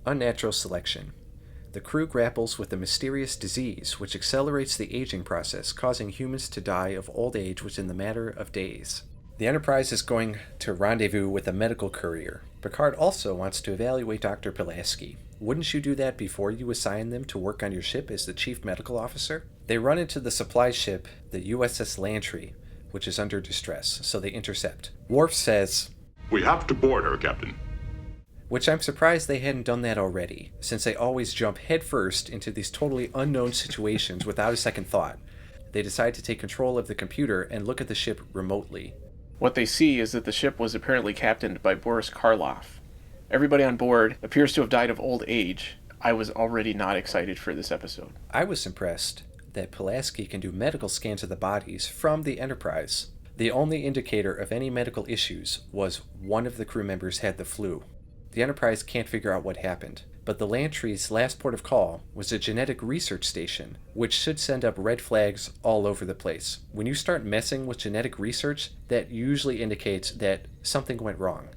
Unnatural selection. The crew grapples with a mysterious disease which accelerates the aging process, causing humans to die of old age within the matter of days. The Enterprise is going to rendezvous with a medical courier. Picard also wants to evaluate Dr. Pulaski. Wouldn't you do that before you assign them to work on your ship as the chief medical officer? They run into the supply ship, the USS Lantry, which is under distress, so they intercept. Worf says, "We have to board her, Captain." Which I'm surprised they hadn't done that already, since they always jump headfirst into these totally unknown situations without a second thought. They decide to take control of the computer and look at the ship remotely. What they see is that the ship was apparently captained by Boris Karloff. Everybody on board appears to have died of old age. I was already not excited for this episode. I was impressed that Pulaski can do medical scans of the bodies from the Enterprise. The only indicator of any medical issues was one of the crew members had the flu. The Enterprise can't figure out what happened, but the Lantry's last port of call was a genetic research station, which should send up red flags all over the place. When you start messing with genetic research, that usually indicates that something went wrong.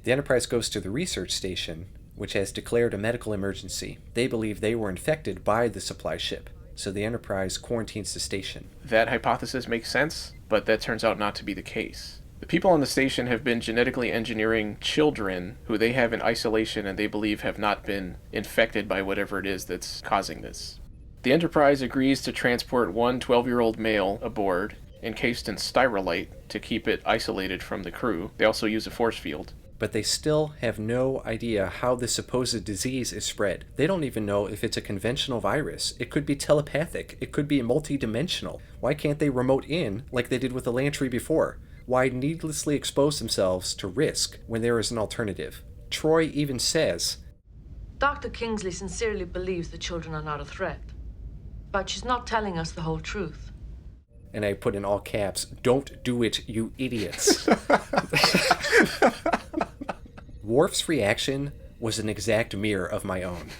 The Enterprise goes to the research station, which has declared a medical emergency. They believe they were infected by the supply ship, so the Enterprise quarantines the station. That hypothesis makes sense, but that turns out not to be the case. The people on the station have been genetically engineering children who they have in isolation and they believe have not been infected by whatever it is that's causing this. The Enterprise agrees to transport one 12-year-old male aboard, encased in styrolite, to keep it isolated from the crew. They also use a force field. But they still have no idea how the supposed disease is spread. They don't even know if it's a conventional virus. It could be telepathic. It could be multidimensional. Why can't they remote in like they did with the Lantry before? Why needlessly expose themselves to risk when there is an alternative? Troy even says, Dr. Kingsley sincerely believes the children are not a threat, but she's not telling us the whole truth. And I put in all caps, "Don't do it, you idiots." Worf's reaction was an exact mirror of my own.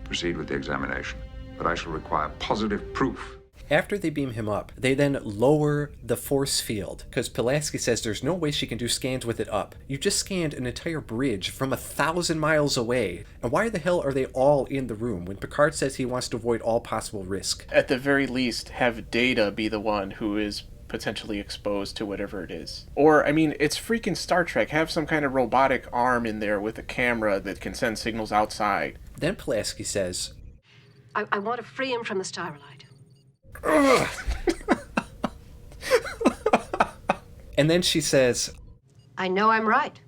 Proceed with the examination, but I shall require positive proof. After they beam him up, they then lower the force field, because Pulaski says there's no way she can do scans with it up. You just scanned an entire bridge from 1,000 miles away, and why the hell are they all in the room when Picard says he wants to avoid all possible risk? At the very least, have Data be the one who is potentially exposed to whatever it is. Or, I mean, it's freaking Star Trek. Have some kind of robotic arm in there with a camera that can send signals outside. Then Pulaski says, I want to free him from the styrolite. and then she says, I know I'm right.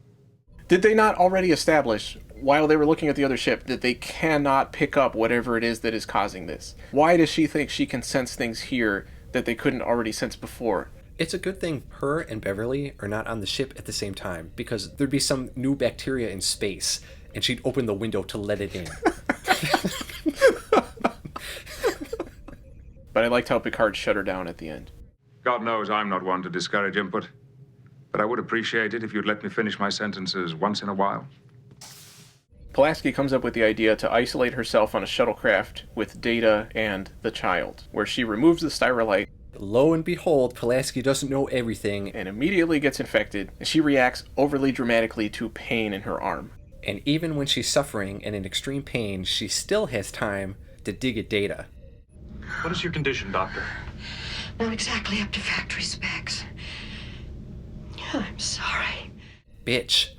Did they not already establish, while they were looking at the other ship, that they cannot pick up whatever it is that is causing this? Why does she think she can sense things here that they couldn't already sense before? It's a good thing her and Beverly are not on the ship at the same time, because there'd be some new bacteria in space, and she'd open the window to let it in. But I liked how Picard shut her down at the end. God knows I'm not one to discourage input, but I would appreciate it if you'd let me finish my sentences once in a while. Pulaski comes up with the idea to isolate herself on a shuttlecraft with Data and the child, where she removes the styrolite. Lo and behold, Pulaski doesn't know everything And immediately gets infected, and she reacts overly dramatically to pain in her arm. And even when she's suffering and in extreme pain, she still has time to dig at Data. What is your condition, Doctor? Not exactly up to factory specs. I'm sorry. Bitch.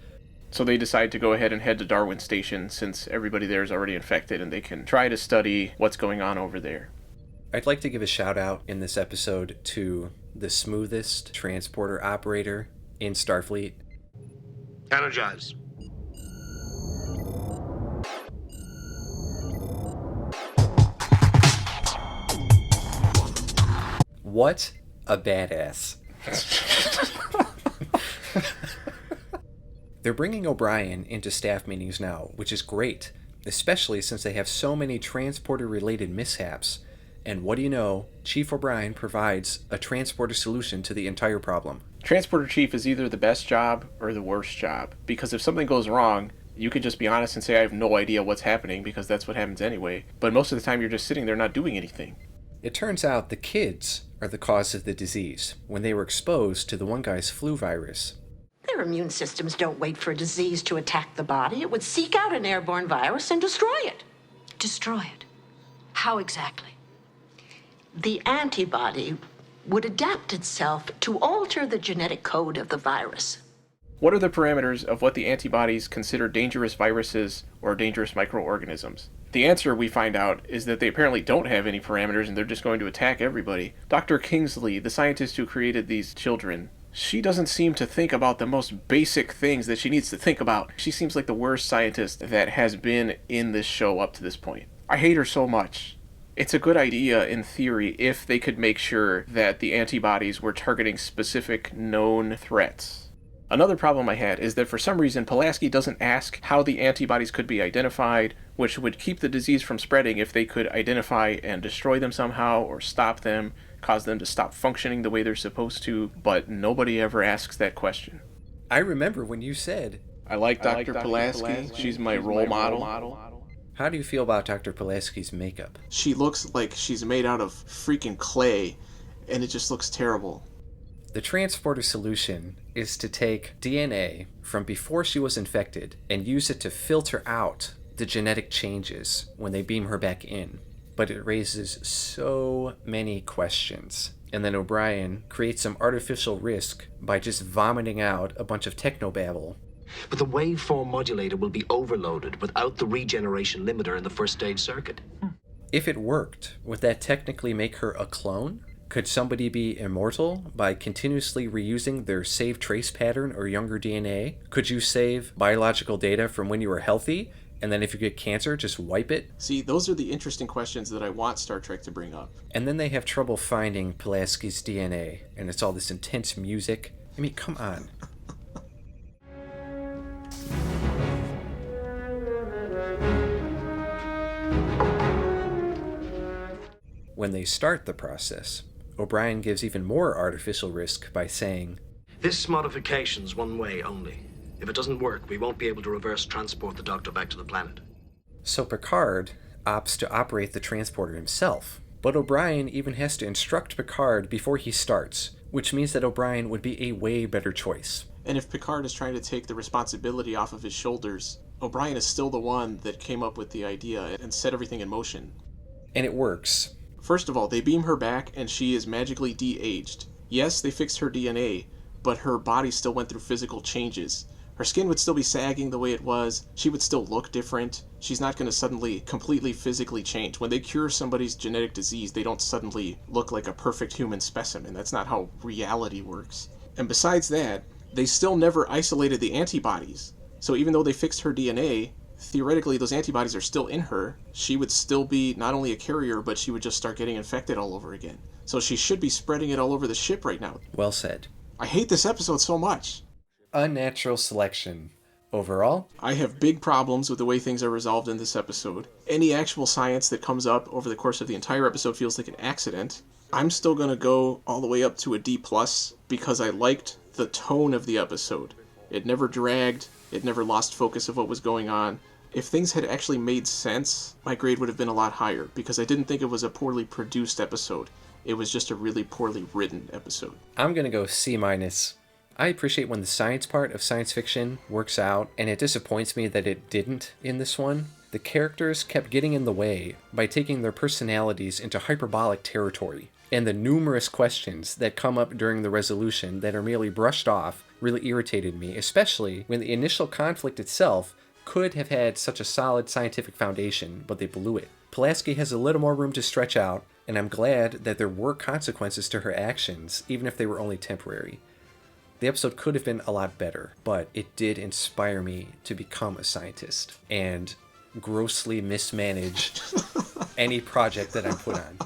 So they decide to go ahead and head to Darwin Station since everybody there is already infected and they can try to study what's going on over there. I'd like to give a shout out in this episode to the smoothest transporter operator in Starfleet. Energize. What a badass. They're bringing O'Brien into staff meetings now, which is great, especially since they have so many transporter-related mishaps. And what do you know, Chief O'Brien provides a transporter solution to the entire problem. Transporter Chief is either the best job or the worst job, because if something goes wrong, you can just be honest and say, I have no idea what's happening, because that's what happens anyway. But most of the time, you're just sitting there not doing anything. It turns out the kids are the cause of the disease when they were exposed to the one guy's flu virus. Their immune systems don't wait for a disease to attack the body. It would seek out an airborne virus and destroy it. Destroy it? How exactly? The antibody would adapt itself to alter the genetic code of the virus. What are the parameters of what the antibodies consider dangerous viruses or dangerous microorganisms? The answer, we find out, is that they apparently don't have any parameters and they're just going to attack everybody. Dr. Kingsley, the scientist who created these children, she doesn't seem to think about the most basic things that she needs to think about. She seems like the worst scientist that has been in this show up to this point. I hate her so much. It's a good idea in theory if they could make sure that the antibodies were targeting specific known threats. Another problem I had is that for some reason Pulaski doesn't ask how the antibodies could be identified, which would keep the disease from spreading if they could identify and destroy them somehow or stop them, cause them to stop functioning the way they're supposed to, but nobody ever asks that question. I remember when you said, I like Dr. Pulaski. She's my role model. How do you feel about Dr. Pulaski's makeup? She looks like she's made out of freaking clay, and it just looks terrible. The transporter solution is to take DNA from before she was infected and use it to filter out the genetic changes when they beam her back in. But it raises so many questions. And then O'Brien creates some artificial risk by just vomiting out a bunch of technobabble. But the waveform modulator will be overloaded without the regeneration limiter in the first stage circuit. If it worked, would that technically make her a clone? Could somebody be immortal by continuously reusing their save trace pattern or younger DNA? Could you save biological data from when you were healthy, and then if you get cancer, just wipe it? See, those are the interesting questions that I want Star Trek to bring up. And then they have trouble finding Pulaski's DNA, and it's all this intense music. I mean, come on. When they start the process, O'Brien gives even more artificial risk by saying, This modification's one way only. If it doesn't work, we won't be able to reverse transport the Doctor back to the planet. So Picard opts to operate the transporter himself, but O'Brien even has to instruct Picard before he starts, which means that O'Brien would be a way better choice. And if Picard is trying to take the responsibility off of his shoulders, O'Brien is still the one that came up with the idea and set everything in motion. And it works. First of all, they beam her back and she is magically de-aged. Yes, they fixed her DNA, but her body still went through physical changes. Her skin would still be sagging the way it was. She would still look different. She's not going to suddenly completely physically change. When they cure somebody's genetic disease, they don't suddenly look like a perfect human specimen. That's not how reality works. And besides that, they still never isolated the antibodies. So even though they fixed her DNA, theoretically those antibodies are still in her. She would still be not only a carrier, but she would just start getting infected all over again. So she should be spreading it all over the ship right now. Well said. I hate this episode so much. Unnatural selection. Overall, I have big problems with the way things are resolved in this episode. Any actual science that comes up over the course of the entire episode feels like an accident. I'm still going to go all the way up to a D+, because I liked the tone of the episode. It never dragged, it never lost focus of what was going on. If things had actually made sense, my grade would have been a lot higher, because I didn't think it was a poorly produced episode. It was just a really poorly written episode. I'm going to go C-. I appreciate when the science part of science fiction works out, and it disappoints me that it didn't in this one. The characters kept getting in the way by taking their personalities into hyperbolic territory, and the numerous questions that come up during the resolution that are merely brushed off really irritated me, especially when the initial conflict itself could have had such a solid scientific foundation, but they blew it. Pulaski has a little more room to stretch out, and I'm glad that there were consequences to her actions, even if they were only temporary. The episode could have been a lot better, but it did inspire me to become a scientist and grossly mismanage any project that I'm put on.